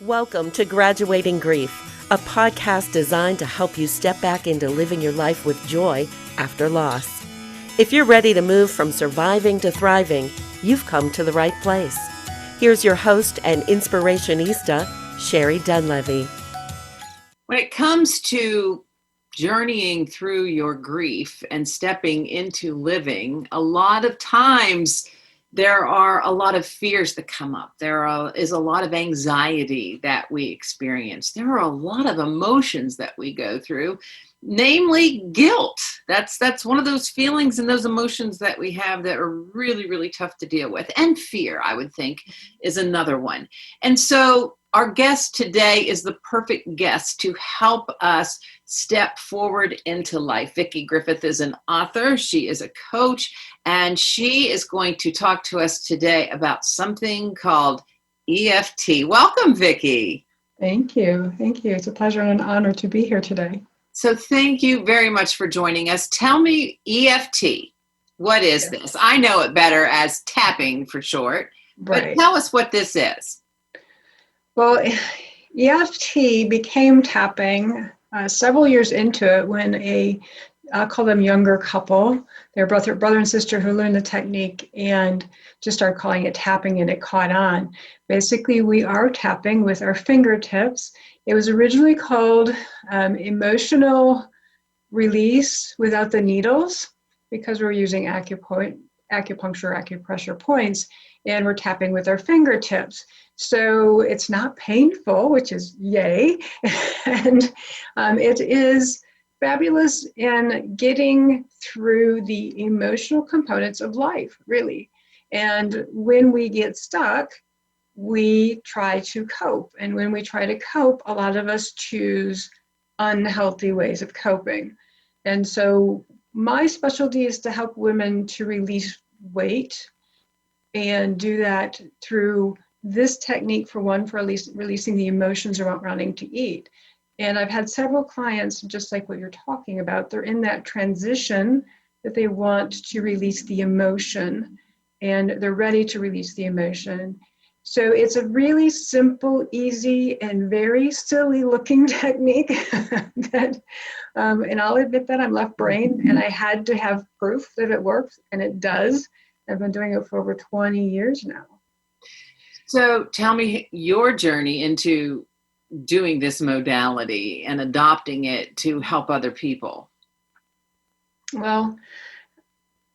Welcome to Graduating Grief, a podcast designed to help you step back into living your life with joy after loss. If you're ready to move from surviving to thriving, you've come to the right place. Here's your host and inspirationista, Sherry Dunleavy. When it comes to journeying through your grief and stepping into living, a lot of times there are a lot of fears that come up. Is a lot of anxiety that we experience. There are a lot of emotions that we go through, namely guilt. That's one of those feelings and those emotions that we have that are really, really tough to deal with. And fear, I would think, is another one. And so our guest today is the perfect guest to help us step forward into life. Vickie Griffith is an author. She is a coach, and she is going to talk to us today about something called EFT. Welcome, Vickie. Thank you. Thank you. It's a pleasure and an honor to be here today. So thank you very much for joining us. Tell me, EFT, what is this? I know it better as tapping for short, but tell us what this is. Well, EFT became tapping several years into it when I'll call them younger couple. They're both a brother and sister who learned the technique and just started calling it tapping, and it caught on. Basically, we are tapping with our fingertips. It was originally called emotional release without the needles because we're using acupuncture, acupressure points, and we're tapping with our fingertips. So it's not painful, which is yay. And it is fabulous in getting through the emotional components of life, really. And when we get stuck, we try to cope. And when we try to cope, a lot of us choose unhealthy ways of coping. And so my specialty is to help women to release weight and do that through this technique, for releasing the emotions around wanting to eat. And I've had several clients, just like what you're talking about, they're in that transition that they want to release the emotion and they're ready to release the emotion. So it's a really simple, easy, and very silly looking technique that, and I'll admit that I'm left brain and I had to have proof that it works, and it does. I've been doing it for over 20 years now. So tell me your journey into doing this modality and adopting it to help other people. Well,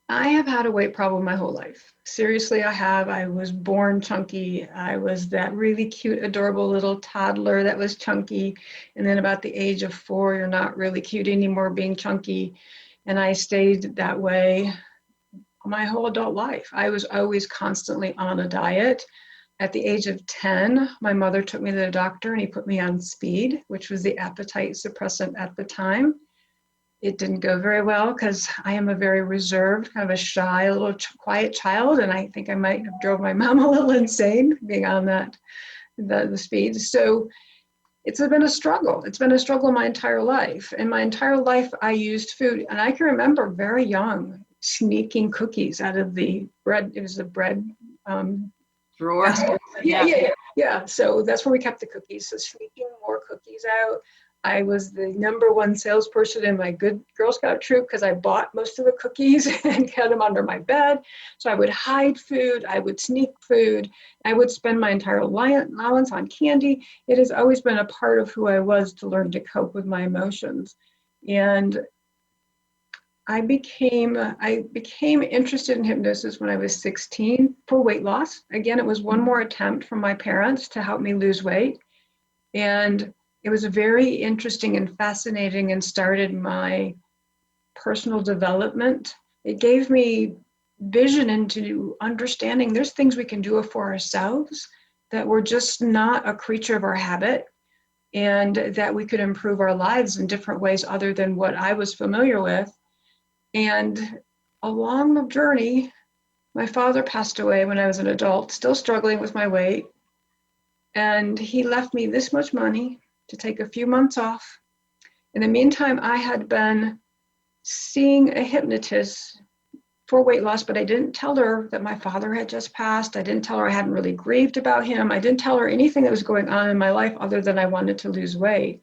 I have had a weight problem my whole life. Seriously, I have. I was born chunky. I was that really cute, adorable little toddler that was chunky. And then about the age of 4, you're not really cute anymore being chunky. And I stayed that way my whole adult life. I was always constantly on a diet. At the age of 10, my mother took me to the doctor and he put me on speed, which was the appetite suppressant at the time. It didn't go very well because I am a very reserved, kind of a shy, a little quiet child. And I think I might have drove my mom a little insane being on the speed. So it's been a struggle. It's been a struggle my entire life. And my entire life I used food. And I can remember very young sneaking cookies out of the bread. It was the bread drawer. Yeah. So that's where we kept the cookies. So sneaking more cookies out. I was the number one salesperson in my good Girl Scout troop because I bought most of the cookies and kept them under my bed. So I would hide food. I would sneak food. I would spend my entire allowance on candy. It has always been a part of who I was to learn to cope with my emotions. And I became interested in hypnosis when I was 16 for weight loss. Again, it was one more attempt from my parents to help me lose weight. And it was very interesting and fascinating and started my personal development. It gave me vision into understanding there's things we can do for ourselves, that we're just not a creature of our habit, and that we could improve our lives in different ways other than what I was familiar with. And along the journey, my father passed away when I was an adult, still struggling with my weight. And he left me this much money to take a few months off. In the meantime, I had been seeing a hypnotist for weight loss, but I didn't tell her that my father had just passed. I didn't tell her I hadn't really grieved about him. I didn't tell her anything that was going on in my life other than I wanted to lose weight.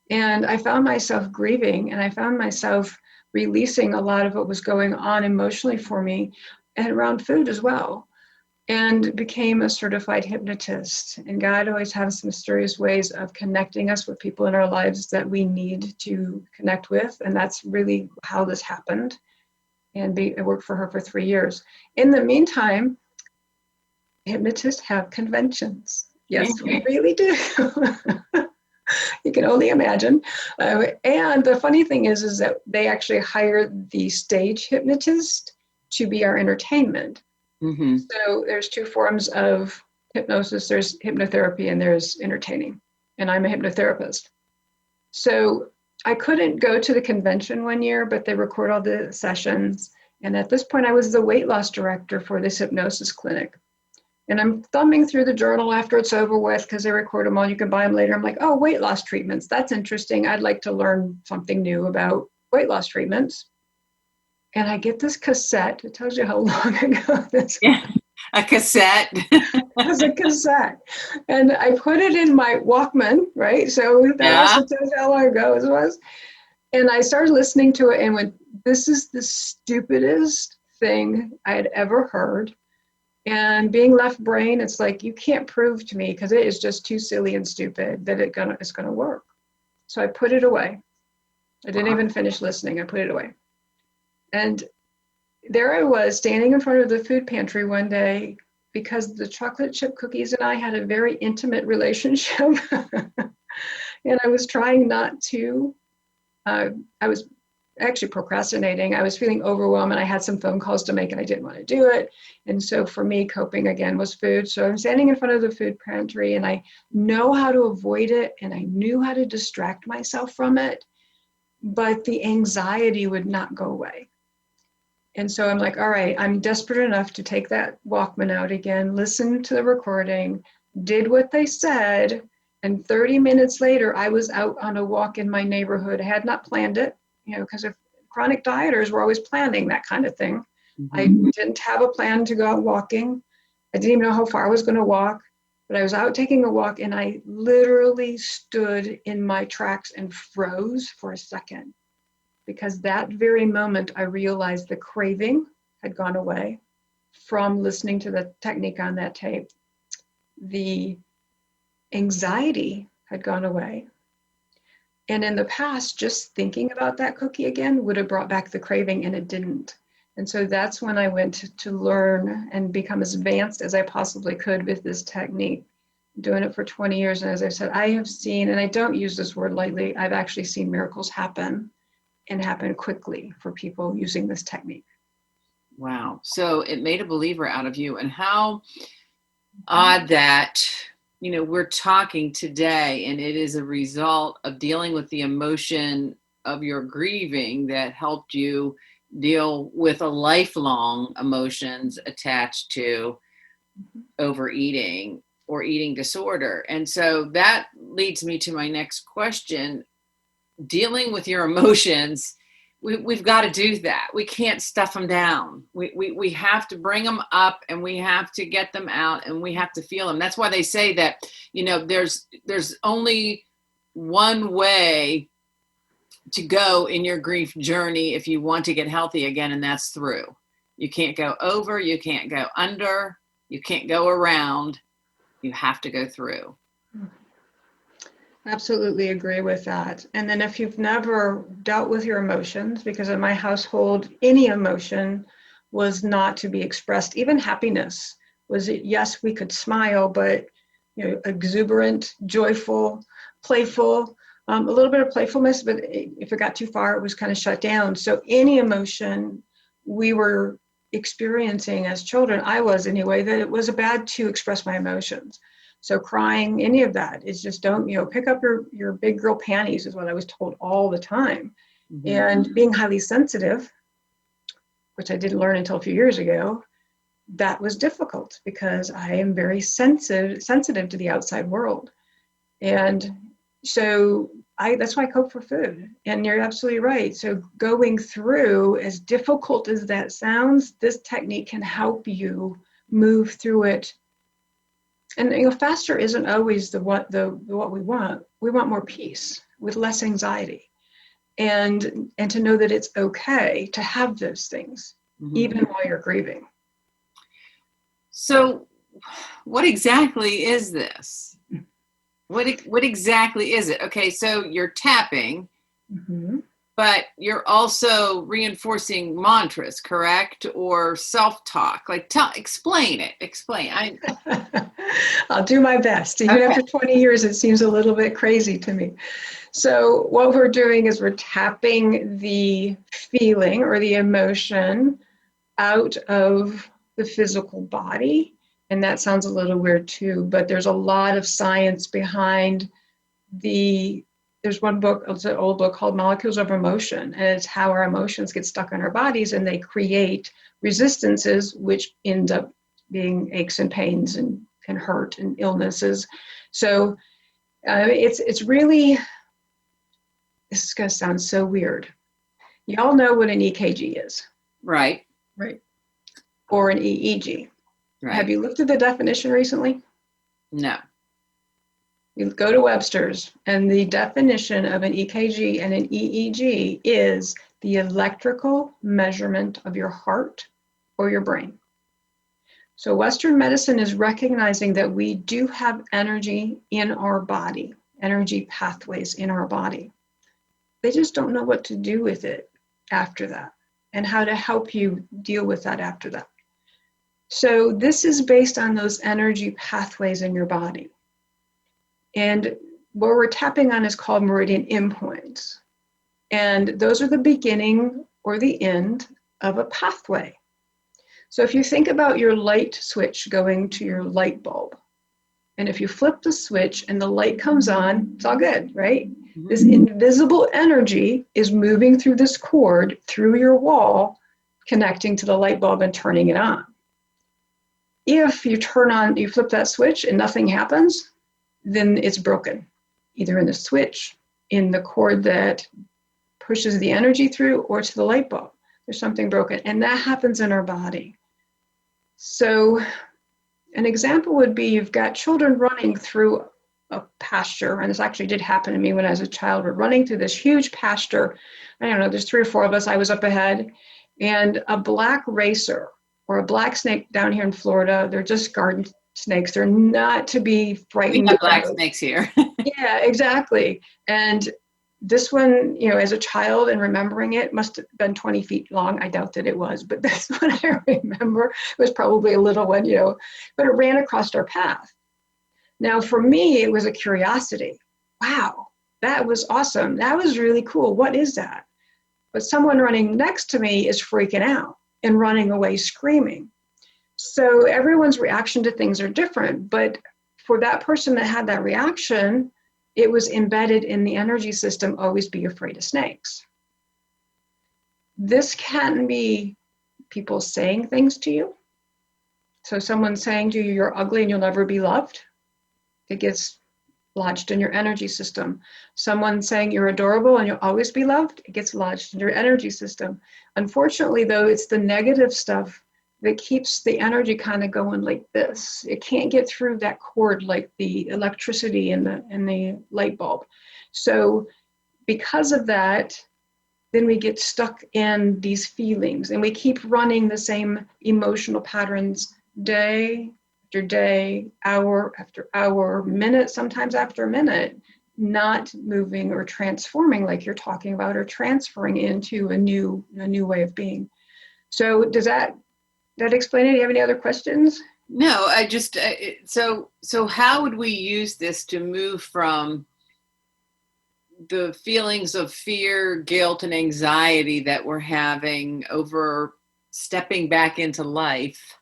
And I found myself grieving, and I found myself releasing a lot of what was going on emotionally for me and around food as well, and became a certified hypnotist. And God always has mysterious ways of connecting us with people in our lives that we need to connect with. And that's really how this happened. And I worked for her for 3 years. In the meantime, hypnotists have conventions. Yes, we really do. You can only imagine. And the funny thing is that they actually hired the stage hypnotist to be our entertainment. Mm-hmm. So there's two forms of hypnosis. There's hypnotherapy and there's entertaining. And I'm a hypnotherapist. So I couldn't go to the convention one year, but they record all the sessions. And at this point, I was the weight loss director for this hypnosis clinic. And I'm thumbing through the journal after it's over with, because they record them all. You can buy them later. I'm like, oh, weight loss treatments. That's interesting. I'd like to learn something new about weight loss treatments. And I get this cassette. It tells you how long ago this was. Yeah, a cassette. It was a cassette. And I put it in my Walkman, right? So that also tells you how long ago it was. And I started listening to it and went, this is the stupidest thing I had ever heard. And being left brain, it's like, you can't prove to me, because it is just too silly and stupid that it's gonna work. So I put it away. I didn't even finish listening. I put it away. And there I was standing in front of the food pantry one day, because the chocolate chip cookies and I had a very intimate relationship. And I was trying not to, I was actually procrastinating. I was feeling overwhelmed, and I had some phone calls to make and I didn't want to do it. And so for me, coping again was food. So I'm standing in front of the food pantry, and I know how to avoid it, and I knew how to distract myself from it, but the anxiety would not go away. And so I'm like, all right, I'm desperate enough to take that Walkman out again, listen to the recording, did what they said. And 30 minutes later, I was out on a walk in my neighborhood. I had not planned it, because if chronic dieters were always planning that kind of thing. Mm-hmm. I didn't have a plan to go out walking. I didn't even know how far I was going to walk, but I was out taking a walk, and I literally stood in my tracks and froze for a second, because that very moment I realized the craving had gone away from listening to the technique on that tape. The anxiety had gone away. And in the past, just thinking about that cookie again would have brought back the craving, and it didn't. And so that's when I went to learn and become as advanced as I possibly could with this technique, doing it for 20 years. And as I said, I have seen, and I don't use this word lightly, I've actually seen miracles happen, and happen quickly for people using this technique. Wow. So it made a believer out of you. And how odd that, we're talking today, and it is a result of dealing with the emotion of your grieving that helped you deal with a lifelong emotions attached to overeating or eating disorder. And so that leads me to my next question. Dealing with your emotions, we've got to do that. We can't stuff them down. We have to bring them up, and we have to get them out, and we have to feel them. That's why they say that, there's only one way to go in your grief journey if you want to get healthy again, and that's through. You can't go over, you can't go under, you can't go around. You have to go through. Absolutely agree with that. And then if you've never dealt with your emotions, because in my household, any emotion was not to be expressed. Even happiness was, yes, we could smile, but exuberant, joyful, playful, a little bit of playfulness, but if it got too far, it was kind of shut down. So any emotion we were experiencing as children, I was anyway, that it was bad to express my emotions. So crying, any of that is just don't, pick up your big girl panties is what I was told all the time. Mm-hmm. And being highly sensitive, which I didn't learn until a few years ago, that was difficult because I am very sensitive to the outside world. And so that's why I cook for food. And you're absolutely right. So going through, as difficult as that sounds, this technique can help you move through it. And faster isn't always what we want. We want more peace with less anxiety, and to know that it's okay to have those things, even while you're grieving. So, what exactly is this? What exactly is it? Okay, so you're tapping, but you're also reinforcing mantras, correct? Or self-talk. Like, explain it. Explain. I'll do my best. Even after 20 years, it seems a little bit crazy to me. So what we're doing is we're tapping the feeling or the emotion out of the physical body. And that sounds a little weird too, but there's a lot of science behind there's one book, it's an old book called Molecules of Emotion, and it's how our emotions get stuck in our bodies and they create resistances, which end up being aches and pains and hurt and illnesses. So it's really, this is going to sound so weird. Y'all know what an EKG is. Right. Or an EEG. Right. Have you looked at the definition recently? No. You go to Webster's, and the definition of an EKG and an EEG is the electrical measurement of your heart or your brain. So Western medicine is recognizing that we do have energy in our body, energy pathways in our body. They just don't know what to do with it after that and how to help you deal with that after that. So this is based on those energy pathways in your body. And what we're tapping on is called meridian endpoints. And those are the beginning or the end of a pathway. So if you think about your light switch going to your light bulb, and if you flip the switch and the light comes on, it's all good, right? This invisible energy is moving through this cord, through your wall, connecting to the light bulb and turning it on. If you flip that switch and nothing happens, then it's broken, either in the switch, in the cord that pushes the energy through, or to the light bulb. There's something broken, and that happens in our body. So an example would be you've got children running through a pasture, and this actually did happen to me when I was a child. We're running through this huge pasture. I don't know, there's 3 or 4 of us. I was up ahead, and a black racer or a black snake down here in Florida, they're just garden snakes. They're not to be frightened. We have black snakes here. Yeah, exactly. And this one, as a child and remembering it, must have been 20 feet long. I doubt that it was, but that's what I remember. It was probably a little one, but it ran across our path. Now, for me, it was a curiosity. Wow, that was awesome. That was really cool. What is that? But someone running next to me is freaking out and running away screaming. So everyone's reaction to things are different, but for that person that had that reaction, it was embedded in the energy system, always be afraid of snakes. This can be people saying things to you. So someone saying to you, you're ugly and you'll never be loved. It gets lodged in your energy system. Someone saying you're adorable and you'll always be loved. It gets lodged in your energy system. Unfortunately, though, it's the negative stuff that keeps the energy kind of going like this. It can't get through that cord like the electricity in the light bulb. So because of that, then we get stuck in these feelings and we keep running the same emotional patterns day after day, hour after hour, minute, sometimes after minute, not moving or transforming like you're talking about, or transferring into a new way of being. So does that explain it? Do you have any other questions? No, I just, so how would we use this to move from the feelings of fear, guilt, and anxiety that we're having over stepping back into life?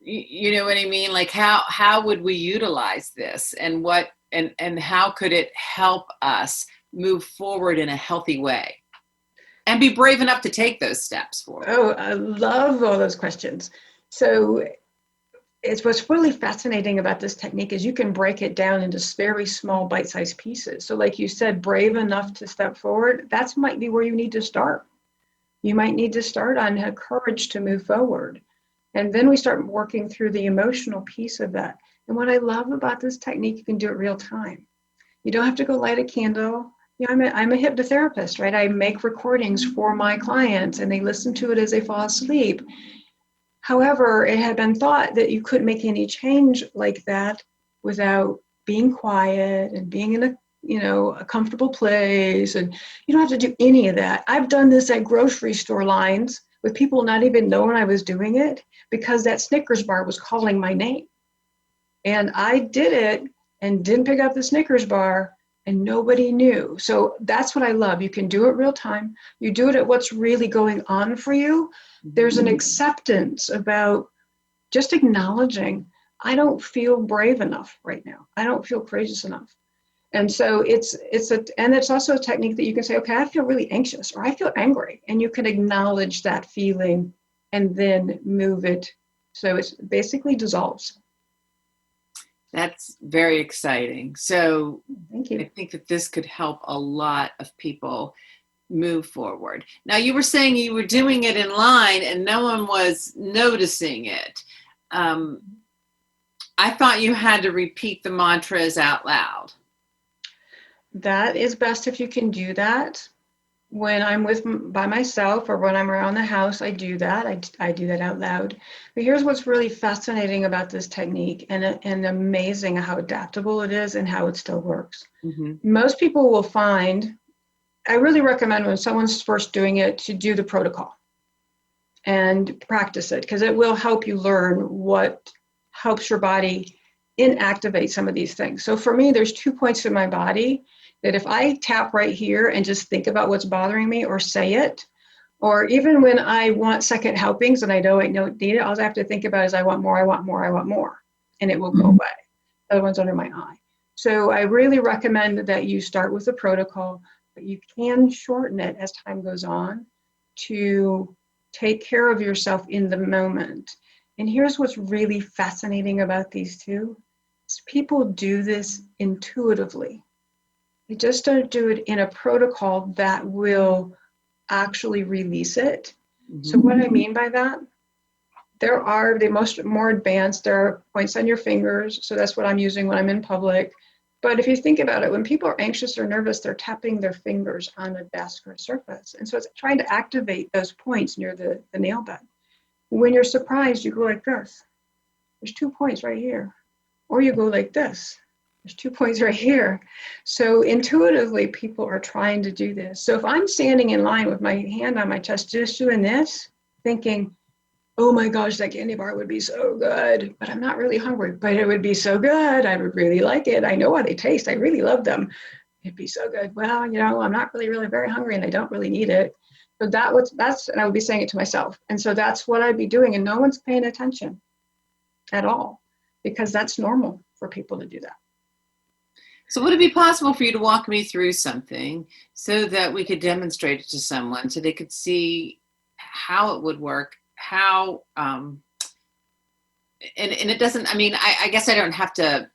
You know what I mean? Like how would we utilize this, and what, and how could it help us move forward in a healthy way and be brave enough to take those steps forward? Oh, I love all those questions. So it's what's really fascinating about this technique is you can break it down into very small bite-sized pieces. So like you said, brave enough to step forward, that might be where you need to start. You might need to start on have courage to move forward. And then we start working through the emotional piece of that. And what I love about this technique, you can do it real time. You don't have to go light a candle. I'm a hypnotherapist, right? I make recordings for my clients and they listen to it as they fall asleep. However, it had been thought that you couldn't make any change like that without being quiet and being in a comfortable place, and you don't have to do any of that. I've done this at grocery store lines with people not even knowing I was doing it because that Snickers bar was calling my name. And I did it and didn't pick up the Snickers bar and nobody knew. So that's what I love. You can do it real time. You do it at what's really going on for you. There's an acceptance about just acknowledging, I don't feel brave enough right now. I don't feel courageous enough. And so it's also a technique that you can say, okay, I feel really anxious or I feel angry. And you can acknowledge that feeling and then move it. So it basically dissolves. That's very exciting. So Thank you. I think that this could help a lot of people move forward. Now, you were saying you were doing it in line and no one was noticing it. I thought you had to repeat the mantras out loud. That is best if you can do that. When I'm by myself or when I'm around the house, I do that. I do that out loud. But here's what's really fascinating about this technique and amazing how adaptable it is and how it still works. Mm-hmm. Most people will find, I really recommend when someone's first doing it to do the protocol and practice it because it will help you learn what helps your body inactivate some of these things. So for me, there's 2 points in my body that if I tap right here and just think about what's bothering me or say it, or even when I want second helpings and I don't need it, all I have to think about is I want more, I want more, I want more, and it will go away. The other one's under my eye. So I really recommend that you start with the protocol, but you can shorten it as time goes on to take care of yourself in the moment. And here's what's really fascinating about these two. Is people do this intuitively. You just don't do it in a protocol that will actually release it. Mm-hmm. So what I mean by that, there are more advanced, there are points on your fingers. So that's what I'm using when I'm in public. But if you think about it, when people are anxious or nervous, they're tapping their fingers on a desk or a surface. And so it's trying to activate those points near the nail bed. When you're surprised, you go like this. There's 2 points right here. Or you go like this. There's 2 points right here. So intuitively, people are trying to do this. So if I'm standing in line with my hand on my chest, just doing this, thinking, oh my gosh, that candy bar would be so good, but I'm not really hungry, but it would be so good. I would really like it. I know how they taste. I really love them. It'd be so good. Well, I'm not really very hungry and I don't really need it. But and I would be saying it to myself. And so that's what I'd be doing. And no one's paying attention at all because that's normal for people to do that. So would it be possible for you to walk me through something so that we could demonstrate it to someone so they could see how it would work, how, and it doesn't, I guess I don't have to,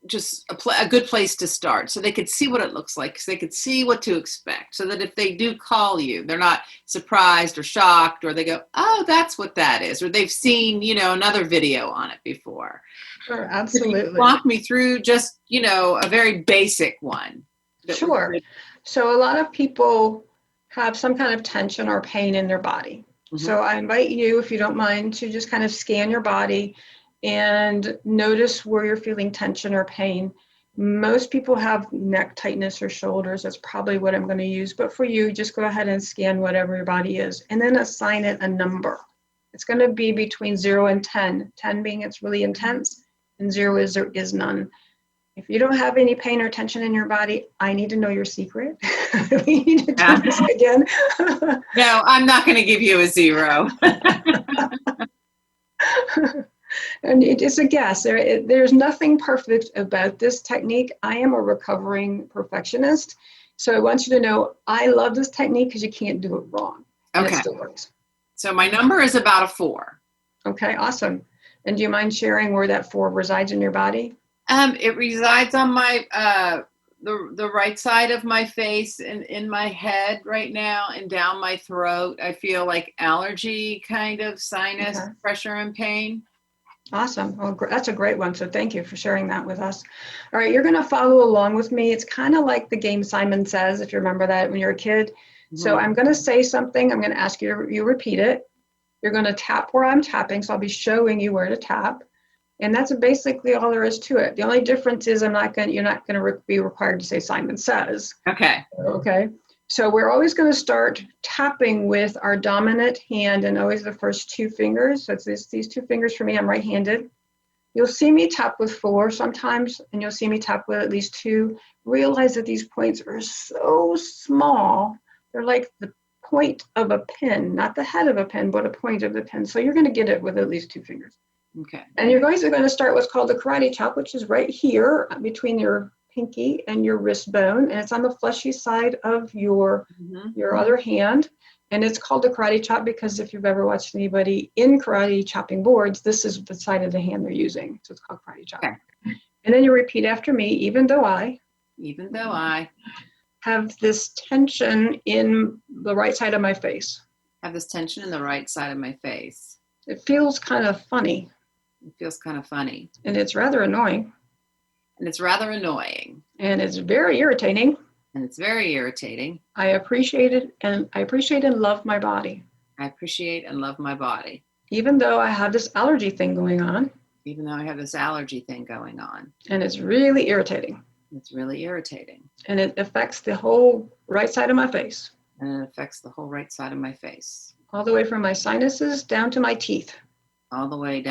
just a good place to start so they could see what it looks like, so they could see what to expect, so that if they do call you, they're not surprised or shocked, or they go, oh, that's what that is, or they've seen, another video on it before. Sure, absolutely. Walk me through just, a very basic one. Sure. So a lot of people have some kind of tension or pain in their body. Mm-hmm. So I invite you, if you don't mind, to just kind of scan your body and notice where you're feeling tension or pain. Most people have neck tightness or shoulders. That's probably what I'm going to use. But for you, just go ahead and scan whatever your body is and then assign it a number. It's going to be between 0 and 10. 10 being it's really intense and 0 is there is none. If you don't have any pain or tension in your body, I need to know your secret. We need to do this again. No, I'm not going to give you a 0. And it is a guess. There's nothing perfect about this technique. I am a recovering perfectionist. So I want you to know I love this technique because you can't do it wrong. Okay. It still works. So my number is about a 4. Okay, awesome. And do you mind sharing where that 4 resides in your body? It resides on my the right side of my face and in my head right now and down my throat. I feel like allergy kind of sinus pressure and pain. Awesome. Well, that's a great one. So thank you for sharing that with us. All right, you're going to follow along with me. It's kind of like the game Simon Says, if you remember that when you're a kid. Mm-hmm. So I'm going to say something. I'm going to ask you to repeat it. You're going to tap where I'm tapping. So I'll be showing you where to tap. And that's basically all there is to it. The only difference is you're not going to be required to say Simon Says. Okay. Okay. So we're always going to start tapping with our dominant hand and always the first 2 fingers. So it's these 2 fingers for me. I'm right-handed. You'll see me tap with 4 sometimes, and you'll see me tap with at least 2. Realize that these points are so small. They're like the point of a pin, not the head of a pin, but a point of the pin. So you're going to get it with at least 2 fingers. Okay. And you're going to start what's called the karate chop, which is right here between your pinky and your wrist bone, and it's on the fleshy side of your other hand. And it's called the karate chop because if you've ever watched anybody in karate chopping boards, this is the side of the hand they're using. So it's called karate chop. Okay. And then you repeat after me, even though I have this tension in the right side of my face. Have this tension in the right side of my face. It feels kind of funny. It feels kind of funny. And it's rather annoying. And it's rather annoying. And it's very irritating. And it's very irritating. I appreciate it, and I appreciate and love my body. I appreciate and love my body. Even though I have this allergy thing going on. Even though I have this allergy thing going on. And it's really irritating. It's really irritating. And it affects the whole right side of my face. And it affects the whole right side of my face. All the way from my sinuses down to my teeth. All the way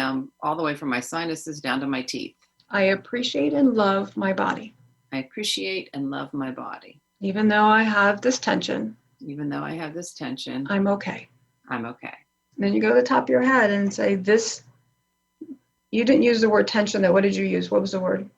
from my sinuses down to my teeth. I appreciate and love my body. I appreciate and love my body. Even though I have this tension. Even though I have this tension. I'm okay. I'm okay. And then you go to the top of your head and say this. You didn't use the word tension though. What did you use? What was the word?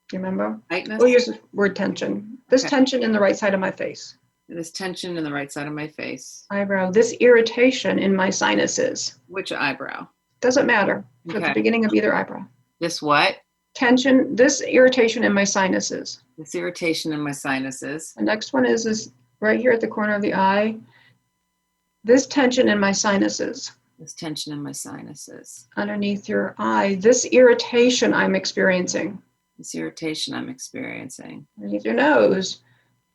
Do you remember? Tightness. We'll use the word tension. This tension in the right side of my face. This tension in the right side of my face. Eyebrow. This irritation in my sinuses. Which eyebrow? Doesn't matter. It's at the beginning of either eyebrow. This what? Tension. This irritation in my sinuses. This irritation in my sinuses. The next one is this right here at the corner of the eye. This tension in my sinuses. This tension in my sinuses. Underneath your eye. This irritation I'm experiencing. This irritation I'm experiencing. Underneath your nose.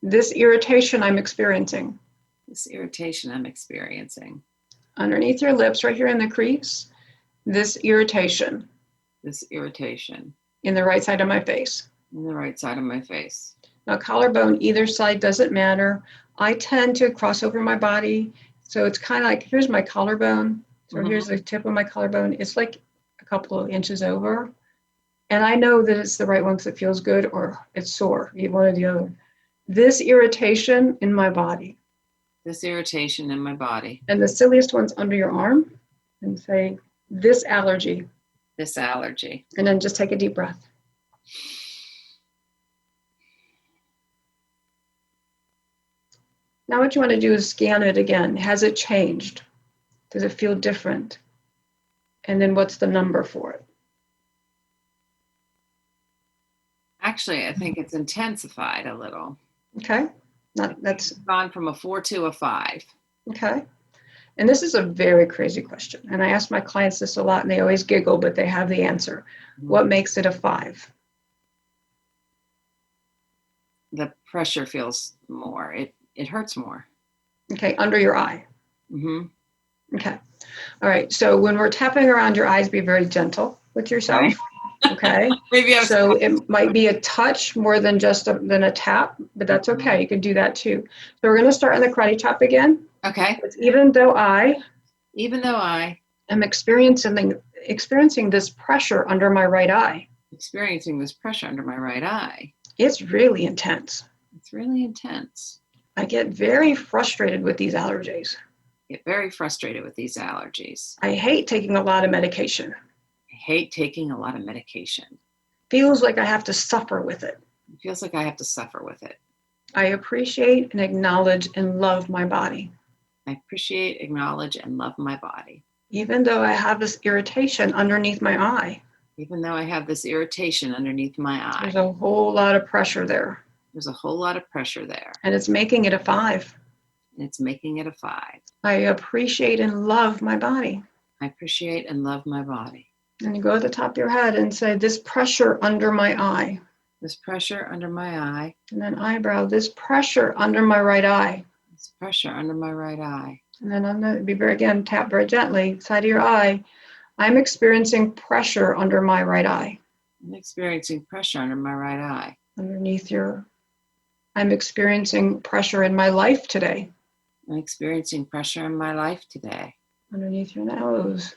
This irritation I'm experiencing. This irritation I'm experiencing. Underneath your lips, right here in the crease. This irritation. This irritation. In the right side of my face. In the right side of my face. Now, collarbone, either side, doesn't matter. I tend to cross over my body. So it's kind of like, here's my collarbone. So here's the tip of my collarbone. It's like a couple of inches over. And I know that it's the right one because it feels good or it's sore, either one or the other. This irritation in my body. This irritation in my body. And the silliest one's under your arm. And say, this allergy. This allergy. And then just take a deep breath. Now what you want to do is scan it again. Has it changed? Does it feel different? And then what's the number for it? Actually, I think it's intensified a little. Okay. That's gone from a 4 to a 5. Okay. And this is a very crazy question. And I ask my clients this a lot and they always giggle, but they have the answer. What makes it a 5? The pressure feels more. It hurts more. Okay. Under your eye. Mm-hmm. Okay. All right. So when we're tapping around your eyes, be very gentle with yourself. Right. Okay. So it might be a touch more than just than a tap, but that's okay. You can do that too. So we're going to start on the karate chop again. Okay. It's even though I am experiencing this pressure under my right eye. Experiencing this pressure under my right eye. It's really intense. It's really intense. I get very frustrated with these allergies. Get very frustrated with these allergies. I hate taking a lot of medication. I hate taking a lot of medication. Feels like I have to suffer with it. It feels like I have to suffer with it. I appreciate and acknowledge and love my body. I appreciate, acknowledge, and love my body. even though I have this irritation underneath my eye. Even though I have this irritation underneath my eye. There's a whole lot of pressure there. There's a whole lot of pressure there. And it's making it a 5. And it's making it a 5. I appreciate and love my body. I appreciate and love my body. And you go at the top of your head and say, this pressure under my eye. This pressure under my eye. And then eyebrow, this pressure under my right eye. This pressure under my right eye. And then on the, again, tap very gently, side of your eye. I'm experiencing pressure under my right eye. I'm experiencing pressure under my right eye. Underneath I'm experiencing pressure in my life today. I'm experiencing pressure in my life today. Underneath your nose.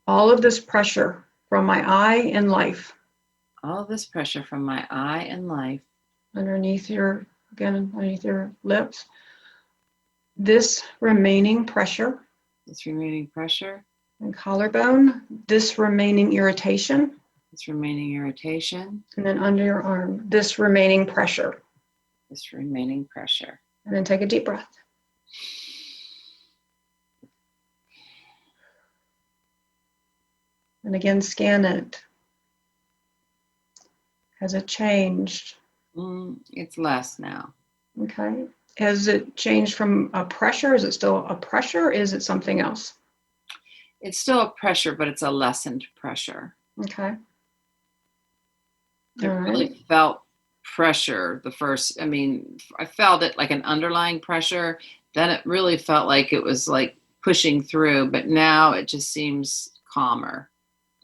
All of this pressure from my eye and life. All this pressure from my eye and life. Underneath your lips. This remaining pressure. This remaining pressure. And collarbone. This remaining irritation. This remaining irritation. And then under your arm. This remaining pressure. This remaining pressure. And then take a deep breath. And again, scan it. Has it changed? It's less now. Okay. Has it changed from a pressure? Is it still a pressure? Or is it something else? It's still a pressure, but it's a lessened pressure. Okay. I really felt pressure I felt it like an underlying pressure. Then it really felt like it was like pushing through, but now it just seems calmer.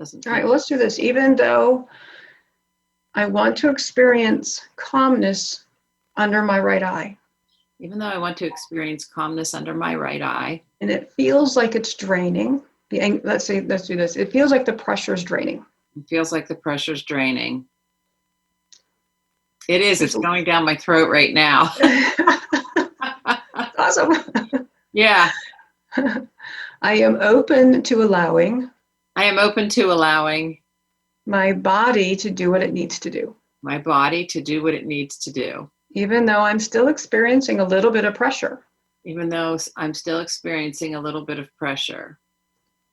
All right, well, let's do this. Even though I want to experience calmness under my right eye. Even though I want to experience calmness under my right eye. And it feels like it's draining. Let's do this. It feels like the pressure is draining. It feels like the pressure's draining. It is. It's going down my throat right now. Awesome. Yeah. I am open to allowing. I am open to allowing my body to do what it needs to do. My body to do what it needs to do. Even though I'm still experiencing a little bit of pressure. Even though I'm still experiencing a little bit of pressure.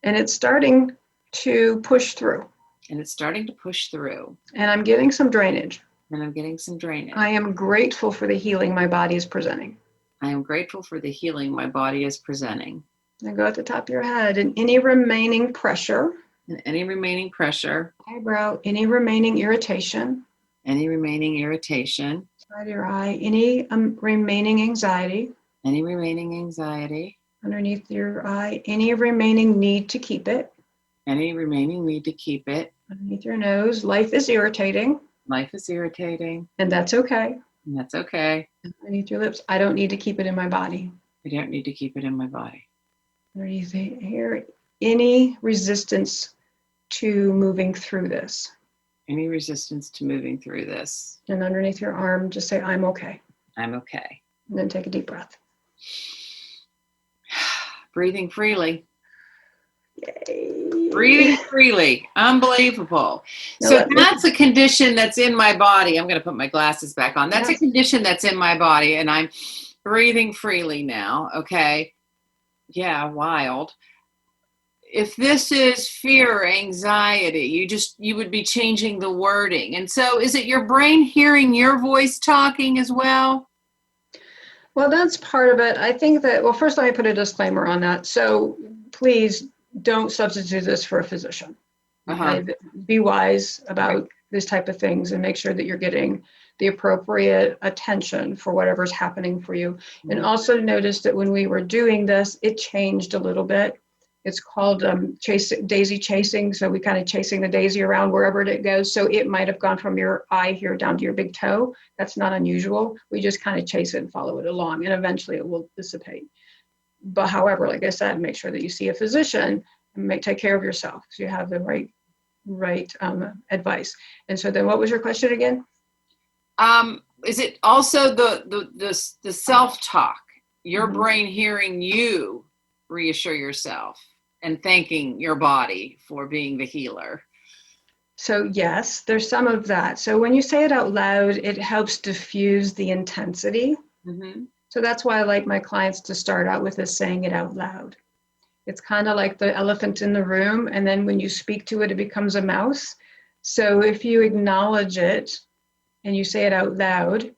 And it's starting to push through. And it's starting to push through. And I'm getting some drainage. And I'm getting some drainage. I am grateful for the healing my body is presenting. I am grateful for the healing my body is presenting. And go at the top of your head. And any remaining pressure. And any remaining pressure. Eyebrow. Any remaining irritation. Any remaining irritation. Side of your eye. Any remaining anxiety. Any remaining anxiety. Underneath your eye. Any remaining need to keep it. Any remaining need to keep it. Underneath your nose. Life is irritating. Life is irritating. And that's okay. And that's okay. Underneath your lips. I don't need to keep it in my body. I don't need to keep it in my body. Underneath here. Any resistance to moving through this. Any resistance to moving through this. And underneath your arm, just say, I'm okay. I'm okay. And then take a deep breath. Breathing freely. Yay. Breathing freely. Unbelievable. So that's a condition that's in my body. I'm going to put my glasses back on. That's a condition that's in my body, and I'm breathing freely now. Okay. Yeah, wild. If this is fear or anxiety, you would be changing the wording. And so is it your brain hearing your voice talking as well? Well, that's part of it. I think that, well, first let me put a disclaimer on that. So please don't substitute this for a physician. Be wise about this type of things and make sure that you're getting the appropriate attention for whatever's happening for you. Mm-hmm. And also notice that when we were doing this, it changed a little bit. It's called daisy chasing. So we kind of chasing the daisy around wherever it goes. So it might have gone from your eye here down to your big toe. That's not unusual. We just kind of chase it and follow it along, and eventually it will dissipate. But however, like I said, make sure that you see a physician and take care of yourself so you have the right advice. And so then what was your question again? Is it also the self-talk, your brain hearing you reassure yourself and thanking your body for being the healer? So yes, there's some of that. So when you say it out loud, it helps diffuse the intensity. Mm-hmm. So that's why I like my clients to start out with this saying it out loud. It's kind of like the elephant in the room, and then when you speak to it, it becomes a mouse. So if you acknowledge it and you say it out loud,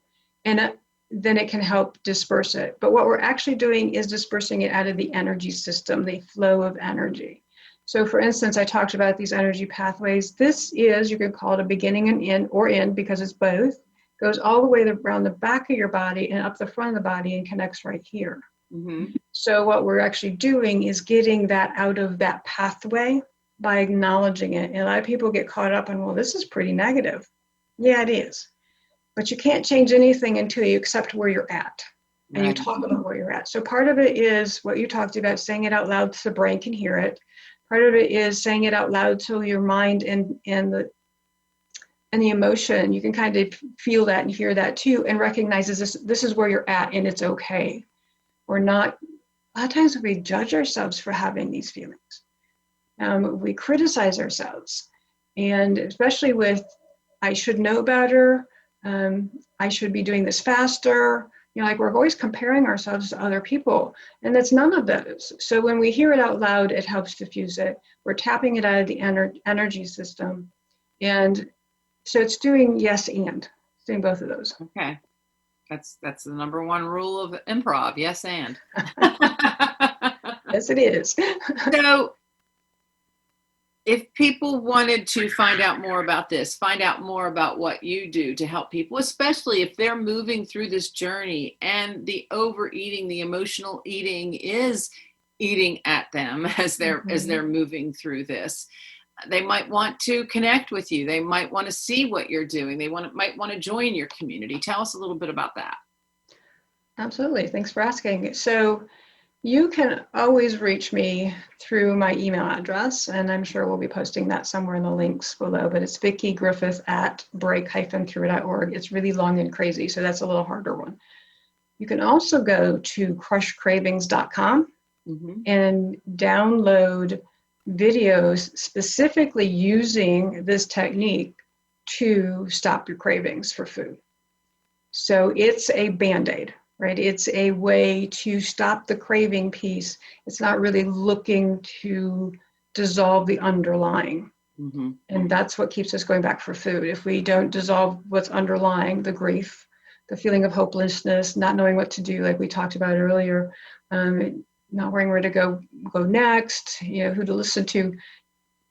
and then it can help disperse it. But what we're actually doing is dispersing it out of the energy system, the flow of energy. So for instance, I talked about these energy pathways. This is, you could call it a beginning and end, or end because it's both, goes all the way around the back of your body and up the front of the body and connects right here. Mm-hmm. So what we're actually doing is getting that out of that pathway by acknowledging it. And a lot of people get caught up in, well, this is pretty negative. Yeah, it is. But you can't change anything until you accept where you're at and you talk about where you're at. So part of it is what you talked about, saying it out loud so the brain can hear it. Part of it is saying it out loud so your mind and the emotion, you can kind of feel that and hear that too, and recognizes this is where you're at and it's okay. We're not, a lot of times we judge ourselves for having these feelings. We criticize ourselves, and especially with, I should know better, I should be doing this faster. Like we're always comparing ourselves to other people, and that's none of those. So when we hear it out loud, it helps diffuse it. We're tapping it out of the energy system. And so it's doing yes and, it's doing both of those. Okay. That's the number one rule of improv. Yes and. Yes, it is. So if people wanted to find out more about this, find out more about what you do to help people, especially if they're moving through this journey and the overeating, the emotional eating is eating at them as they're moving through this, they might want to connect with you. They might want to see what you're doing. They might want to join your community. Tell us a little bit about that. Absolutely. Thanks for asking. So you can always reach me through my email address, and I'm sure we'll be posting that somewhere in the links below, but it's Vickie Griffith at break-through.org. It's really long and crazy, so that's a little harder one. You can also go to crushcravings.com and download videos specifically using this technique to stop your cravings for food. So it's a Band-Aid, right? It's a way to stop the craving piece. It's not really looking to dissolve the underlying. And that's what keeps us going back for food. If we don't dissolve what's underlying, the grief, the feeling of hopelessness, not knowing what to do, like we talked about earlier, not knowing where to go next, who to listen to.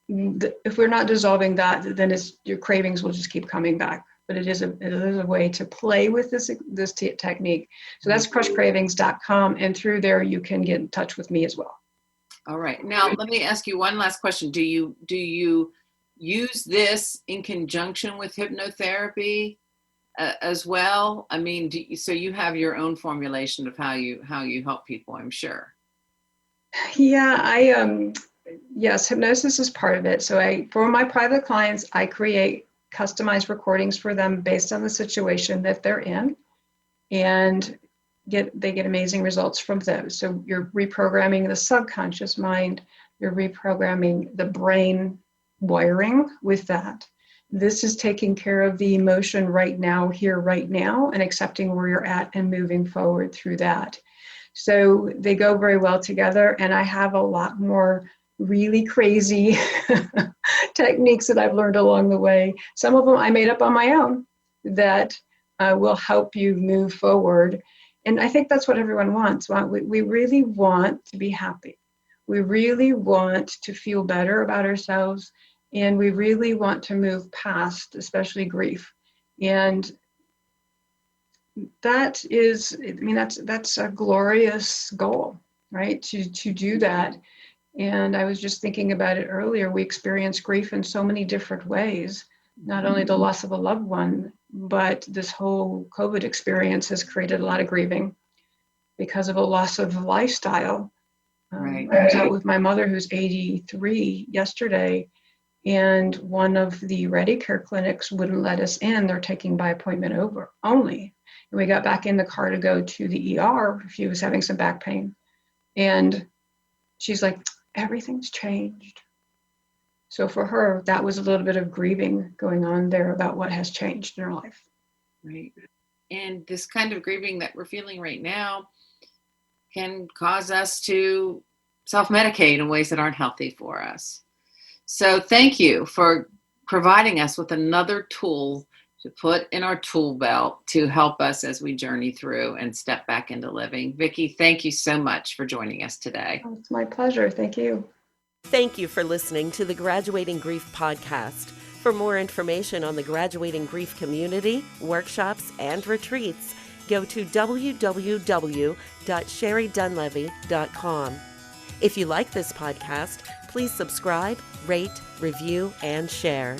If we're not dissolving that, then your cravings will just keep coming back. But it is a way to play with this technique. So that's crushcravings.com, and through there you can get in touch with me as well. All right. Now let me ask you one last question. Do you use this in conjunction with hypnotherapy as well? I mean, so you have your own formulation of how you help people, I'm sure. Yeah, yes, hypnosis is part of it. So for my private clients, I create customized recordings for them based on the situation that they're in, and they get amazing results from those. So you're reprogramming the subconscious mind, you're reprogramming the brain wiring with that. This is taking care of the emotion right now, here, right now, and accepting where you're at and moving forward through that. So they go very well together, and I have a lot more really crazy techniques that I've learned along the way. Some of them I made up on my own that will help you move forward. And I think that's what everyone wants. We really want to be happy. We really want to feel better about ourselves, and we really want to move past, especially grief. And that is, that's a glorious goal, right? To do that. And I was just thinking about it earlier. We experience grief in so many different ways, not only the loss of a loved one, but this whole COVID experience has created a lot of grieving because of a loss of lifestyle. Right. I was out with my mother, who's 83, yesterday, and one of the Ready Care clinics wouldn't let us in. They're taking by appointment over only. And we got back in the car to go to the ER. She was having some back pain. And she's like, everything's changed. So for her, that was a little bit of grieving going on there about what has changed in her life. Right. And this kind of grieving that we're feeling right now can cause us to self-medicate in ways that aren't healthy for us. So thank you for providing us with another tool to put in our tool belt to help us as we journey through and step back into living. Vickie, thank you so much for joining us today. Oh, it's my pleasure. Thank you. Thank you for listening to the Graduating Grief podcast. For more information on the Graduating Grief community, workshops, and retreats, go to www.sherrydunlevy.com. If you like this podcast, please subscribe, rate, review, and share.